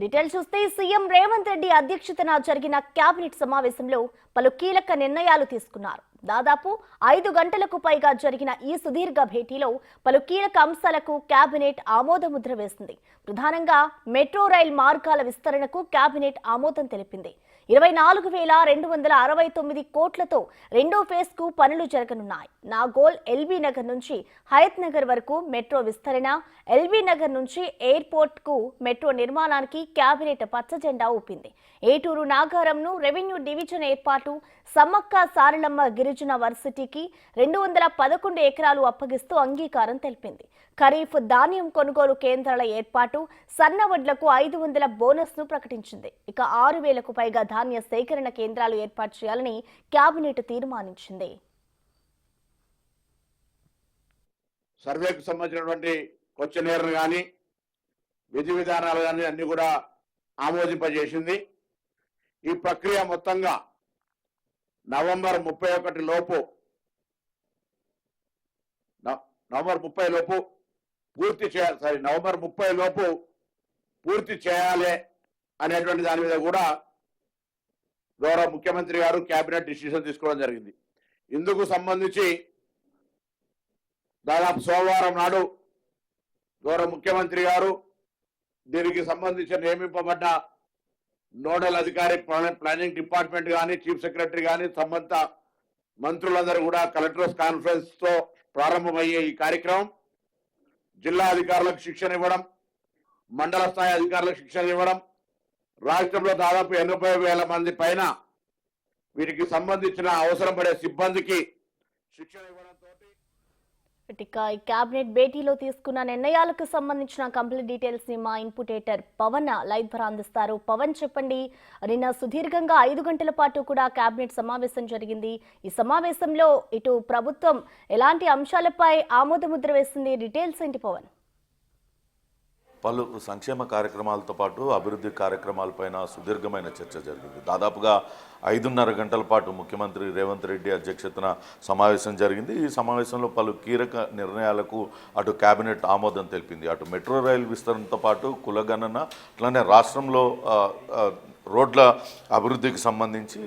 Details చూస్తే CM Revanth Reddy అధ్యక్షతన జరిగిన కేబినెట్ సమావేశంలో పలు కీలక నిర్ణయాలు తీసుకున్నారు. దాదాపు 5 గంటలకు పైగా జరిగిన ఈ సుదీర్ఘ భేటీలో పలు కీలక అంశాలకు కేబినెట్ ఆమోదముద్ర వేసింది. ప్రధానంగా మెట్రో రైల్ మార్గాల విస్తరణకు కేబినెట్ ఆమోదం తెలిపింది. 24,269 కోట్లతో రెండో ఫేజ్ కు పనులు జరగనున్నాయి. నాగోల్ ఎల్బీ నగర్ నుంచి హయత్ నగర్ వరకు మెట్రో విస్తరణ, ఎల్బీ నగర్ నుంచి ఎయిర్పోర్ట్ కు మెట్రో నిర్మాణానికి కేబినెట్ పచ్చజెండా ఊపింది. ఏటూరు నాగారంను రెవెన్యూ డివిజన్ ఏర్పాటు, సమ్మక్క సారలమ్మ గిరిజన వర్సిటీకి 211 ఎకరాలు అప్పగిస్తూ అంగీకారం తెలిపింది. ఖరీఫ్ ధాన్యం కొనుగోలు కేంద్రాల ఏర్పాటు, సన్నవడ్లకు 500 బోనస్ ను ప్రకటించింది. ఇక 6,000కు పైగా ధాన్య సేకరణ కేంద్రాలు ఏర్పాటు చేయాలని కేబినెట్ తీర్మానించింది. సర్వేకు సంబంధించినటువంటి క్వశ్చనీర్లు కానీ విధి విధానాలు కానీ అన్ని కూడా ఆమోదింపజేసింది. ఈ ప్రక్రియ మొత్తంగా నవంబర్ 30 లోపు పూర్తి చేయాలి అనేటువంటి దాని మీద కూడా గౌరవ ముఖ్యమంత్రి గారు కేబినెట్ డిసిషన్ తీసుకోవడం జరిగింది. ఇందుకు సంబంధించి దాదాపు సోమవారం నాడు గౌరవ ముఖ్యమంత్రి గారు దీనికి సంబంధించి నియమింపబడ్డ నోడల్ అధికారి ప్లానింగ్ డిపార్ట్మెంట్ కానీ చీఫ్ సెక్రటరీ కానీ సంబంధిత మంత్రులందరూ కూడా కలెక్టర్స్ కాన్ఫరెన్స్ తో ప్రారంభమయ్యే ఈ కార్యక్రమం జిల్లా అధికారులకు శిక్షణ ఇవ్వడం, మండల స్థాయి అధికారులకు శిక్షణ ఇవ్వడం, రాష్ట్రంలో దాదాపు 80,000 మంది పైన వీటికి సంబంధించిన అవసరం పడే సిబ్బందికి శిక్షణ ఇవ్వడంతో ఈ కేబినెట్ భేటీలో తీసుకున్న నిర్ణయాలకు సంబంధించిన కంప్లీట్ డీటెయిల్స్ ని మా ఇన్పుటేటర్ పవన్ లైవ్ ద్వారా అందిస్తారు. పవన్, చెప్పండి, నిన్న సుదీర్ఘంగా 5 గంటల పాటు కూడా కేబినెట్ సమావేశం జరిగింది. ఈ సమావేశంలో ఇటు ప్రభుత్వం ఎలాంటి అంశాలపై ఆమోదముద్ర వేసింది? డీటెయిల్స్ ఏంటి పవన్? పలు సంక్షేమ కార్యక్రమాలతో పాటు అభివృద్ధి కార్యక్రమాలపైన సుదీర్ఘమైన చర్చ జరిగింది. దాదాపుగా 5.5 గంటల పాటు ముఖ్యమంత్రి రేవంత్ రెడ్డి అధ్యక్షతన సమావేశం జరిగింది. ఈ సమావేశంలో పలు కీలక నిర్ణయాలకు అటు కేబినెట్ ఆమోదం తెలిపింది. అటు మెట్రో రైలు విస్తరణతో పాటు కులగణన, అట్లనే రాష్ట్రంలో రోడ్ల అభివృద్ధికి సంబంధించి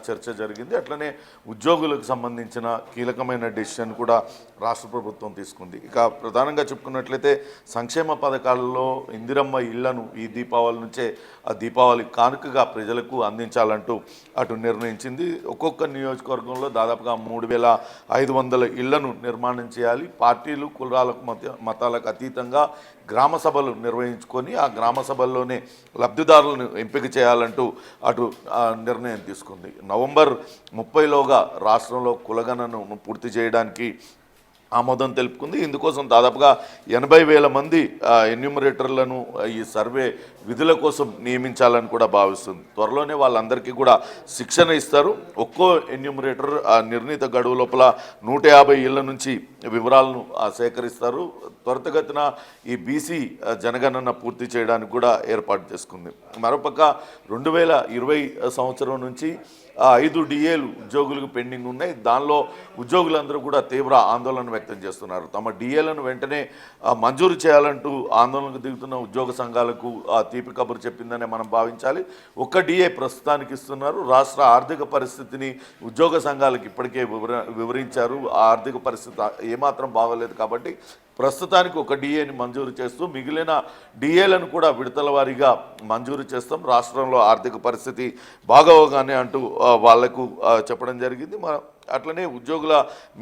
చర్చ జరిగింది. అట్లనే ఉద్యోగులకు సంబంధించిన కీలకమైన డెసిషన్ కూడా రాష్ట్ర ప్రభుత్వం తీసుకుంది. ఇక ప్రధానంగా చెప్పుకున్నట్లయితే సంక్షేమ పథకాలలో ఇందిరమ్మ ఇళ్లను ఈ దీపావళి నుంచే ఆ దీపావళి కానుకగా ప్రజలకు అందించాలంటూ అటు నిర్ణయించింది. ఒక్కొక్క నియోజకవర్గంలో దాదాపుగా 3,500 ఇళ్లను నిర్మాణం చేయాలి. పార్టీలు, కులాలకు మతాలకు అతీతంగా గ్రామ సభలు నిర్వహించుకొని ఆ గ్రామ సభల్లోనే లబ్ధిదారులను ఎంపిక చేయాలంటూ అటు నిర్ణయం తీసుకుంది. నవంబర్ 30లోగా రాష్ట్రంలో కులగణను పూర్తి చేయడానికి ఆమోదం తెలుపుకుంది. ఇందుకోసం దాదాపుగా 80,000 మంది ఎన్యూమరేటర్లను ఈ సర్వే విధుల కోసం నియమించాలని కూడా భావిస్తుంది. త్వరలోనే వాళ్ళందరికీ కూడా శిక్షణ ఇస్తారు. ఒక్కో ఎన్యూమరేటర్ నిర్ణీత గడువు లోపల 150 ఇళ్ల నుంచి వివరాలను సేకరిస్తారు. త్వరితగతిన ఈ బీసీ జనగణన పూర్తి చేయడానికి కూడా ఏర్పాటు చేసుకుంది. మరోపక్క 2020 సంవత్సరం నుంచి 5 డిఏలు ఉద్యోగులకు పెండింగ్ ఉన్నాయి. దానిలో ఉద్యోగులందరూ కూడా తీవ్ర ఆందోళన వ్యక్తం చేస్తున్నారు. తమ డిఏలను వెంటనే మంజూరు చేయాలంటూ ఆందోళనకు దిగుతున్న ఉద్యోగ సంఘాలకు తీపి కబురు చెప్పిందనే మనం భావించాలి. ఒక్క డిఏ ప్రస్తుతానికి ఇస్తున్నారు. రాష్ట్ర ఆర్థిక పరిస్థితిని ఉద్యోగ సంఘాలకు ఇప్పటికే వివరించారు. ఆ ఆర్థిక పరిస్థితి ఏమాత్రం బాగోలేదు కాబట్టి ప్రస్తుతానికి ఒక డిఏని మంజూరు చేస్తూ మిగిలిన డిఏలను కూడా విడతల వారీగా మంజూరు చేస్తాం, రాష్ట్రంలో ఆర్థిక పరిస్థితి బాగోగానే అంటూ వాళ్లకు చెప్పడం జరిగింది. అట్లనే ఉద్యోగుల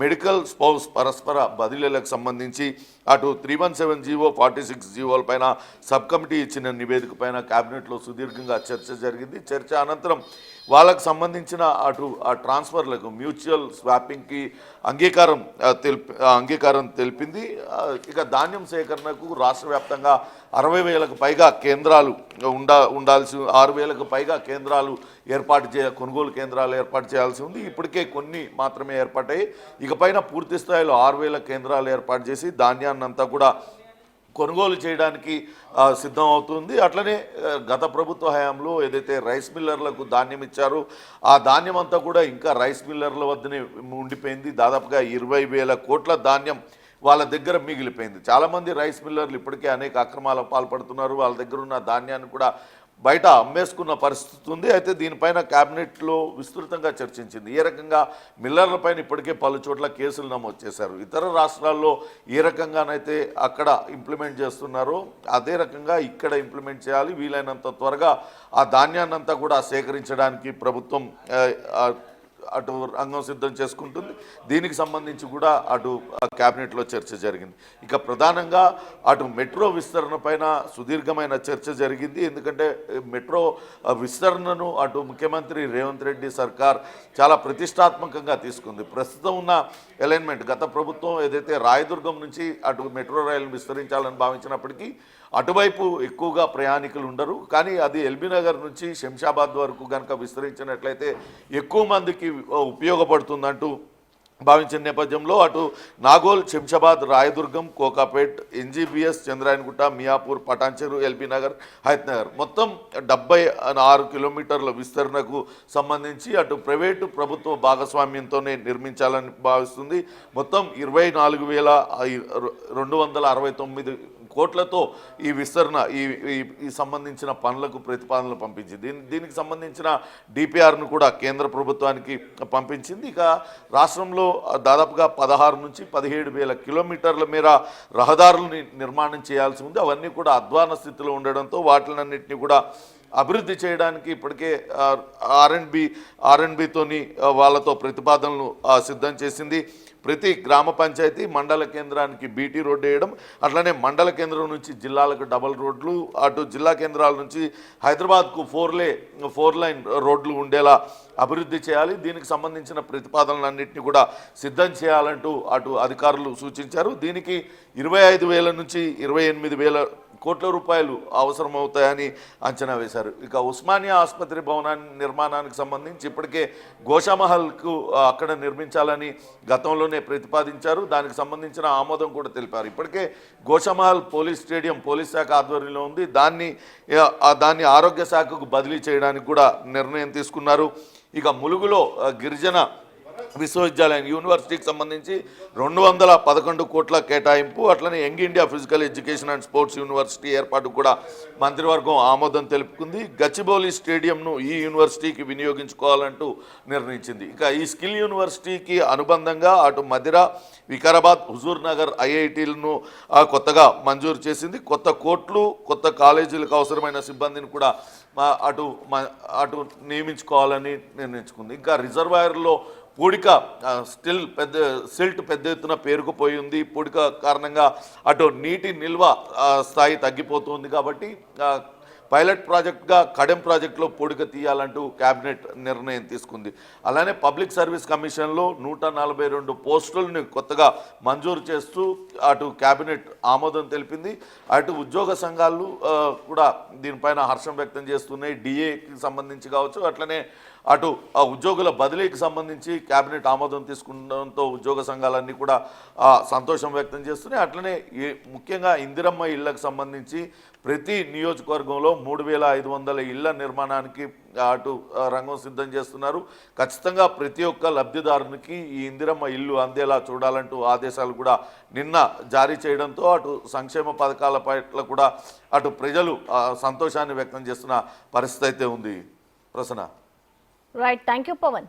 మెడికల్ స్పౌస్ పరస్పర బదిలీలకు సంబంధించి అటు 317 జీవో 46 జీవోల పైన సబ్ కమిటీ ఇచ్చిన నివేదిక పైన కేబినెట్లో సుదీర్ఘంగా చర్చ జరిగింది. చర్చ అనంతరం వాళ్ళకు సంబంధించిన అటు ఆ ట్రాన్స్ఫర్లకు మ్యూచువల్ స్వాపింగ్కి అంగీకారం తెలిపింది. ఇక ధాన్యం సేకరణకు రాష్ట్ర వ్యాప్తంగా 60,000కు పైగా కేంద్రాలు ఉండాల్సి 6,000కు పైగా కేంద్రాలు కొనుగోలు కేంద్రాలు ఏర్పాటు చేయాల్సి ఉంది. ఇప్పటికే కొన్ని మాత్రమే ఏర్పాటాయి. ఇకపైన పూర్తి స్థాయిలో 6,000 కేంద్రాలు ఏర్పాటు చేసి ధాన్యాన్నంతా కూడా కొనుగోలు చేయడానికి సిద్ధం అవుతుంది. అట్లనే గత ప్రభుత్వ హయాంలో ఏదైతే రైస్ మిల్లర్లకు ధాన్యం ఇచ్చారో ఆ ధాన్యం అంతా కూడా ఇంకా రైస్ మిల్లర్ల వద్దనే ఉండిపోయింది. దాదాపుగా 20,000 కోట్ల ధాన్యం వాళ్ళ దగ్గర మిగిలిపోయింది. చాలామంది రైస్ మిల్లర్లు ఇప్పటికే అనేక అక్రమాలకు పాల్పడుతున్నారు. వాళ్ళ దగ్గర ఉన్న ధాన్యాన్ని కూడా బయట అమ్మేసుకున్న పరిస్థితి ఉంది. అయితే దీనిపైన క్యాబినెట్లో విస్తృతంగా చర్చించింది. ఏ రకంగా మిల్లర్లపైన ఇప్పటికే పలు చోట్ల కేసులు నమోదు చేశారు. ఇతర రాష్ట్రాల్లో ఏ రకంగానైతే అక్కడ ఇంప్లిమెంట్ చేస్తున్నారో అదే రకంగా ఇక్కడ ఇంప్లిమెంట్ చేయాలి. వీలైనంత త్వరగా ఆ ధాన్యాన్నంతా కూడా సేకరించడానికి ప్రభుత్వం అటు రంగం సిద్ధం చేసుకుంటుంది. దీనికి సంబంధించి కూడా అటు క్యాబినెట్లో చర్చ జరిగింది. ఇక ప్రధానంగా అటు మెట్రో విస్తరణ పైన సుదీర్ఘమైన చర్చ జరిగింది. ఎందుకంటే మెట్రో విస్తరణను అటు ముఖ్యమంత్రి రేవంత్ రెడ్డి సర్కార్ చాలా ప్రతిష్టాత్మకంగా తీసుకుంది. ప్రస్తుతం ఉన్న అలైన్మెంట్ గత ప్రభుత్వం ఏదైతే రాయదుర్గం నుంచి అటు మెట్రో రైలు విస్తరించాలని భావించినప్పటికీ అటువైపు ఎక్కువగా ప్రయాణికులు ఉండరు. కానీ అది ఎల్బీ నగర్ నుంచి శంషాబాద్ వరకు కనుక విస్తరించినట్లయితే ఎక్కువ మందికి ఉపయోగపడుతుందంటూ భావించిన నేపథ్యంలో అటు నాగోల్, శంషాబాద్, రాయదుర్గం, కోకాపేట్, ఎన్జీబీఎస్, చంద్రాయనగుట్ట, మియాపూర్, పటాన్చెరు, ఎల్బీ నగర్, హయత్ నగర్ మొత్తం 76 కిలోమీటర్ల విస్తరణకు సంబంధించి అటు ప్రైవేటు ప్రభుత్వ భాగస్వామ్యంతోనే నిర్మించాలని భావిస్తుంది. మొత్తం 24,269 కోట్లతో ఈ విస్తరణ ఈ సంబంధించిన పనులకు ప్రతిపాదనలు పంపించింది. దీనికి సంబంధించిన డిపిఆర్ను కూడా కేంద్ర ప్రభుత్వానికి పంపించింది. ఇక రాష్ట్రంలో దాదాపుగా 16 నుంచి 17,000 కిలోమీటర్ల మేర రహదారులని నిర్మాణం చేయాల్సి ఉంది. అవన్నీ కూడా అధ్వాన స్థితిలో ఉండడంతో వాటిలన్నింటినీ కూడా అభివృద్ధి చేయడానికి ఇప్పటికే ఆర్ఎండ్బితోని వాళ్ళతో ప్రతిపాదనలు సిద్ధం చేసింది. ప్రతి గ్రామ పంచాయతీ మండల కేంద్రానికి బీటీ రోడ్డు వేయడం, అట్లనే మండల కేంద్రం నుంచి జిల్లాలకు డబల్ రోడ్లు, అటు జిల్లా కేంద్రాల నుంచి హైదరాబాద్కు 4 లైన్ రోడ్లు ఉండేలా అభివృద్ధి చేయాలి. దీనికి సంబంధించిన ప్రతిపాదనలన్నింటినీ కూడా సిద్ధం చేయాలంటూ అటు అధికారులు సూచించారు. దీనికి 25,000 నుంచి 28,000 కోట్ల రూపాయలు అవసరమవుతాయని అంచనా వేశారు. ఇక ఉస్మానియా ఆసుపత్రి భవనాన్ని నిర్మాణానికి సంబంధించి ఇప్పటికే గోషామహల్కు అక్కడ నిర్మించాలని గతంలోనే ప్రతిపాదించారు. దానికి సంబంధించిన ఆమోదం కూడా తెలిపారు. ఇప్పటికే గోషామహల్ పోలీస్ స్టేడియం పోలీస్ శాఖ ఆధ్వర్యంలో ఉంది. దాన్ని ఆరోగ్య శాఖకు బదిలీ చేయడానికి కూడా నిర్ణయం తీసుకున్నారు. ఇక ములుగులో గిరిజన విశ్వవిద్యాలయం యూనివర్సిటీకి సంబంధించి 211 కోట్ల కేటాయింపు, అట్లనే young India physical education and sports university ఏర్పాటు కూడా మంత్రివర్గం ఆమోదం తెలుపుకుంది. గచ్చిబౌలి స్టేడియంను ఈ యూనివర్సిటీకి వినియోగించుకోవాలంటూ నిర్ణయించింది. ఇక ఈ స్కిల్ యూనివర్సిటీకి అనుబంధంగా అటు మదిర, వికారాబాద్, హుజూర్ నగర్ ఐఐటీలను కొత్తగా మంజూరు చేసింది. కొత్త కోర్టులు, కొత్త కాలేజీలకు అవసరమైన సిబ్బందిని కూడా అటు నియమించుకోవాలని నిర్ణయించుకుంది. ఇంకా రిజర్వాయర్లో పూడిక సిల్ట్ పెద్ద ఎత్తున పేరుకుపోయి ఉంది. పూడిక కారణంగా అటు నీటి నిల్వ స్థాయి తగ్గిపోతుంది. కాబట్టి పైలట్ ప్రాజెక్ట్గా కడెం ప్రాజెక్టులో పూడిక తీయాలంటూ క్యాబినెట్ నిర్ణయం తీసుకుంది. అలానే పబ్లిక్ సర్వీస్ కమిషన్లో 142 పోస్టులను కొత్తగా మంజూరు చేస్తూ అటు క్యాబినెట్ ఆమోదం తెలిపింది. అటు ఉద్యోగ సంఘాలు కూడా దీనిపైన హర్షం వ్యక్తం చేస్తున్నాయి. డిఏకి సంబంధించి కావచ్చు, అట్లనే అటు ఆ ఉద్యోగుల బదిలీకి సంబంధించి క్యాబినెట్ ఆమోదం తీసుకునడంతో ఉద్యోగ సంఘాలన్నీ కూడా సంతోషం వ్యక్తం చేస్తున్నాయి. అట్లనే ముఖ్యంగా ఇందిరమ్మ ఇళ్లకు సంబంధించి ప్రతి నియోజకవర్గంలో 3,500 ఇళ్ల నిర్మాణానికి అటు రంగం సిద్ధం చేస్తున్నారు. ఖచ్చితంగా ప్రతి ఒక్క లబ్ధిదారునికి ఈ ఇందిరమ్మ ఇల్లు అందేలా చూడాలంటూ ఆదేశాలు కూడా నిన్న జారీ చేయడంతో అటు సంక్షేమ పథకాల పట్ల కూడా అటు ప్రజలు సంతోషాన్ని వ్యక్తం చేస్తున్న పరిస్థితి అయితే ఉంది. Prasanna. Right, thank you Pawan.